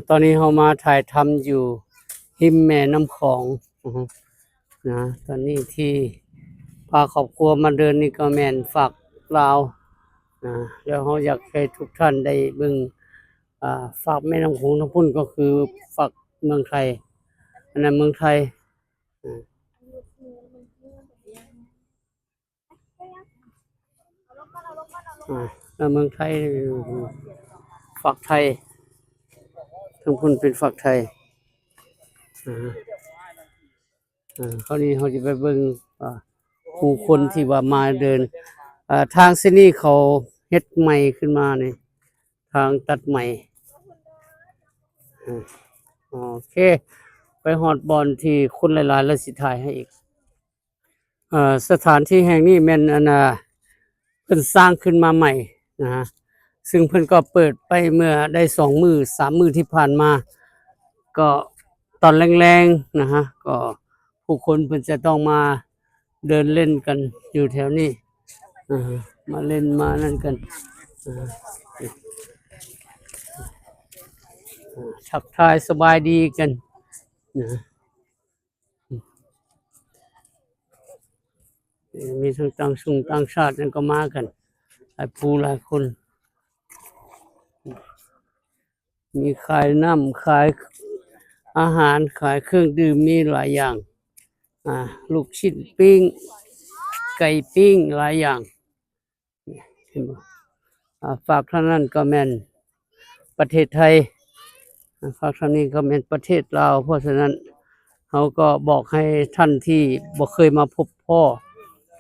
ตอนนี้เรามาถ่ายทำอยู่ริมแม่น้ำของอือฮึนะตอนนี้ที่พาครอบครัวมาเดินนี่ก็แม่นฝากลาวนะแล้วเราอยากให้ทุกท่านได้เบิ่งฝากแม่น้ำโขงทั้งพุ่นก็คือฝากเมืองไทยอันนั้นเมืองไทยอ่าแล้วเมืองไทยฝากไทยทั้งพุ่นเป็นฝากไทยอ่า คราวนี้เขาจะไปเบิ่งผู้คนที่ว่ามาเดินทางเส้นนี้เขาเฮ็ดใหม่ขึ้นมานี่ทางตัดใหม่อ่าโอเคไปฮอดบอนที่คนหลายๆแล้วสิถ่ายให้อีกสถานที่แห่งนี้แม่นเพิ่นสร้างขึ้นมาใหม่นะฮะซึ่งเพิ่นก็เปิดไปเมื่อได้2 มื้อ3 มื้อที่ผ่านมา ก็ตอนแรงๆนะฮะก็ผู้คนเพิ่นจะต้องมาเดินเล่นกันอยู่แถวนี้มาเล่นมานั่นกันอ่าทักทายสบายดีกันนะมีทั้งต่างชาตินั่นก็มากันหลายผู้หลายคนมีขายน้ำขายอาหารขายเครื่องดื่มมีหลายอย่างลูกชิ้นปิ้งไก่ปิ้งหลายอย่างเห็นบ่ฝากท่านนั้นก็แม่นประเทศไทยฝากท่านนี้ก็แม่นประเทศลาวเพราะฉะนั้นเขาก็บอกให้ท่านที่บ่เคยมาพบพ่อ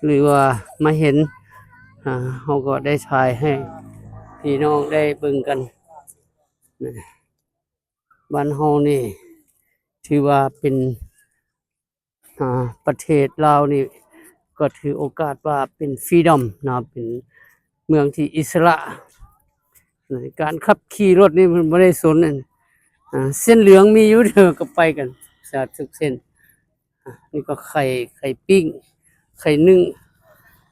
หรือว่ามาเห็นเขาก็ได้ถ่ายให้พี่น้องได้เบิ่งกันบ้านเฮานี่ถือว่าเป็นประเทศลาวนี่ก็ถือโอกาสว่าเป็นฟรีดอมนะเป็นเมืองที่อิสระการขับขี่รถนี่มันไม่ได้สนเส้นเหลืองมีอยู่เด้อก็ไปกันสาดทุกเส้นนี่ก็ไข่ปิ้งไข่นึ่ง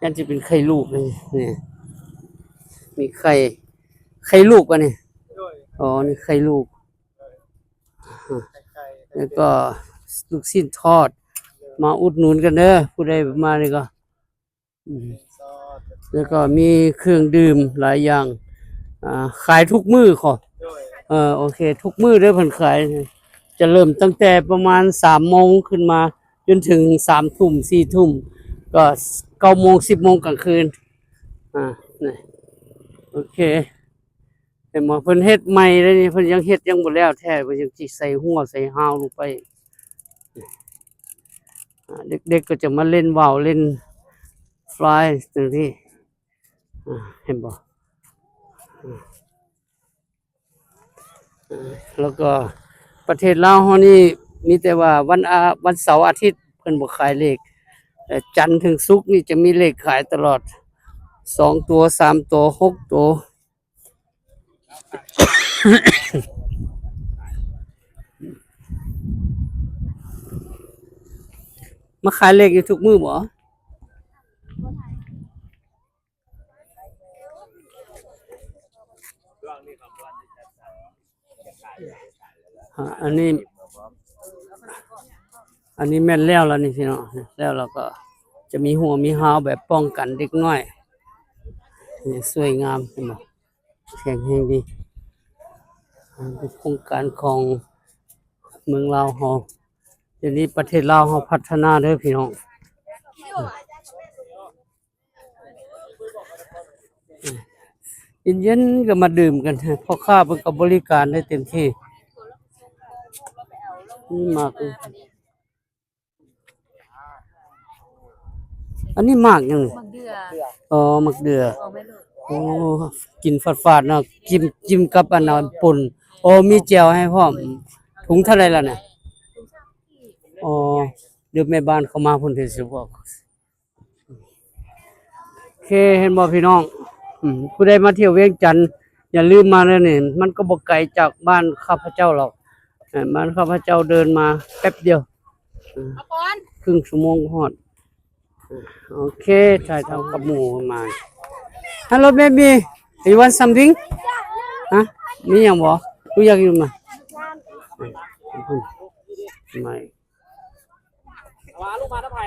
นั่นจะเป็นไข่ลูกนี่มีไข่ลูกกันนี่อ๋อนี่ไข่ลูกแล้วก็ลูกชิ้นทอดมาอุดหนุนกันเด้อผู้ใดมาเลยก็แล้วก็มีเครื่องดื่มหลายอย่างขายทุกมื้อขอโอเคทุกมื้อเด้อเพิ่นขายจะเริ่มตั้งแต่ประมาณ3 โมงขึ้นมาจนถึง3 ทุ่ม4 ทุ่มก็9 โมง10 โมงกลางคืนนี่โอเคเห็นบ่เพิ่นเฮ็ดใหม่เลยนี่เพิ่นยังเฮ็ดยังบ่แล้วแท้เพิ่นยังสิใส่หัวใส่หาวลงไปเด็กๆก็จะมาเล่นว่าวเล่นฟลายตรงที่เห็นบ่แล้วก็ประเทศลาวเฮานี่มีแต่ว่าวันเสาร์อาทิตย์เพิ่นบ่ขายเลขแต่จันทร์ถึงศุกร์นี่จะมีเลขขายตลอด2 ตัว3 ตัว6 ตัวมาขายเลขอยู่ทุกมื้อบ่อันนี้แม่นแล้วล่ะนี่พี่น้องแล้วเราก็จะมีหัวมีหาวแบบป้องกันเด็กน้อยนี่สวยงามเห็นบ่แข็งแรงดีเป็นโครงการของเมืองลาวเฮาเดี๋ยวนี้ประเทศลาวเฮาพัฒนาเด้อพี่น้องเย็นๆก็มาดื่มกันพ่อค้าเพิ่นก็บริการได้เต็มที่นี่มากเลยอันนี้มากยังมักเดืออ๋อมักเดือเอาไหมลูกโอ้กินฝาดๆเนาะจิ้มกับอันนั้นป่นโอ้มีแจ่วให้พร้อมถุงเท่าไหร่ล่ะเนี่ยอ๋อเดี๋ยวแม่บ้านเขามาเพิ่นสิบอกโอเคเห็นบ่พี่น้องผู้ใดมาเที่ยวเวียงจันทน์อย่าลืมมาเด้อนี่มันก็บ่ไกลจากบ้านข้าพเจ้าหรอกบ้านข้าพเจ้าเดินมาแป๊บเดียวครึ่งชั่วโมงฮอดโอเคถ่ายทำกับหมู่มา Hello baby you want something ฮะมีหยังบ่กูอยากอยู่มา ไม่ ว่าลูกมาทำไม